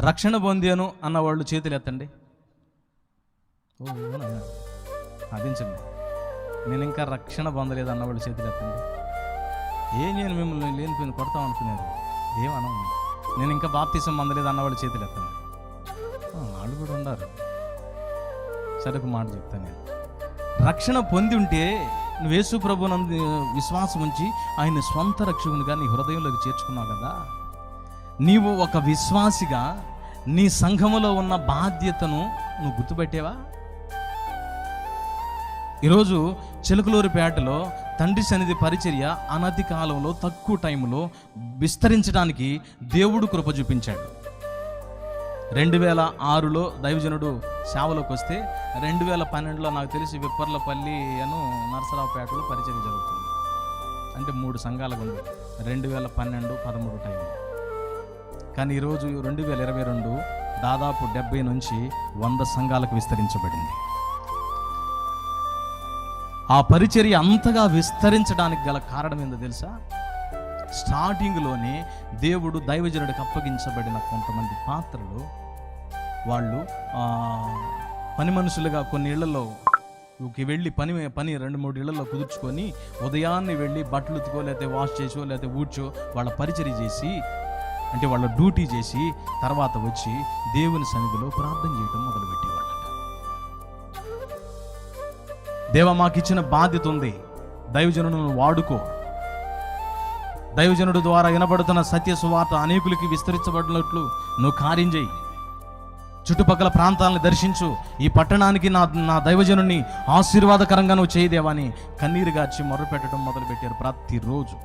రక్షణ పొందాను అన్న వాళ్ళు చేతులు ఎత్తండి. అదించండి. నేను ఇంకా రక్షణ పొందలేదు అన్న వాళ్ళు చేతులు ఎత్తండి. నేను మిమ్మల్ని లేనిపోయిన కొడతాం అనుకునేది ఏమన్నా. నేను ఇంకా బాప్తిసం పొందలేదు అన్న వాళ్ళు చేతులు ఎత్తండి. వాళ్ళు కూడా ఉన్నారు. సరే, ఒక మాట చెప్తాను. నేను రక్షణ పొంది ఉంటే నువ్వు యేసు ప్రభువునందు విశ్వాసం ఉంచి ఆయన స్వంత రక్షకునిగా నీ హృదయంలోకి చేర్చుకున్నావు కదా. నీవు ఒక విశ్వాసిగా నీ సంఘములో ఉన్న బాధ్యతను నువ్వు గుర్తుపెట్టేవా? ఈరోజు చిలకలూరిపేటలో తండ్రి సన్నిధి పరిచర్య అనతి కాలంలో తక్కువ టైంలో విస్తరించడానికి దేవుడు కృప చూపించాడు. 2006లో దైవజనుడు సేవలోకి వస్తే 2012లో నాకు తెలిసి విప్పర్లపల్లి అను నరసరావుపేటలో పరిచర్య జరుగుతుంది. అంటే 3 సంఘాలకు ఉంది 2012-13 టైంలో. కానీ ఈరోజు 2022 దాదాపు 70 నుంచి 100 సంఘాలకు విస్తరించబడింది. ఆ పరిచర్య అంతగా విస్తరించడానికి గల కారణం ఏందో తెలుసా? స్టార్టింగ్లోనే దేవుడు దైవజనుడికి అప్పగించబడిన కొంతమంది పాత్రలు వాళ్ళు పని మనుషులుగా కొన్ని ఇళ్లలో వెళ్ళి పని 2-3 ఇళ్లలో కుదుర్చుకొని ఉదయాన్నే వెళ్ళి బట్టలు ఉతుకో లేకపోతే వాష్ చేసో లేకపోతే ఊడ్చో వాళ్ళ పరిచర్య చేసి, అంటే వాళ్ళ డ్యూటీ చేసి తర్వాత వచ్చి దేవుని సన్నిధిలో ప్రార్థన చేయడం మొదలుపెట్టేవాళ్ళట. దేవా, మాకు ఇచ్చిన బాధ్యత ఉంది, దైవజనులను వాడుకో, దైవజనుడు ద్వారా వినబడుతున్న సత్య సువార్త అనేకులకి విస్తరించబడినట్లు నువ్వు కార్యం చేయి, చుట్టుపక్కల ప్రాంతాలను దర్శించు, ఈ పట్టణానికి నా దైవజనుని ఆశీర్వాదకరంగా నువ్వు చేయదేవని కన్నీరు గార్చి మొర్రపెట్టడం మొదలుపెట్టారు ప్రతిరోజు.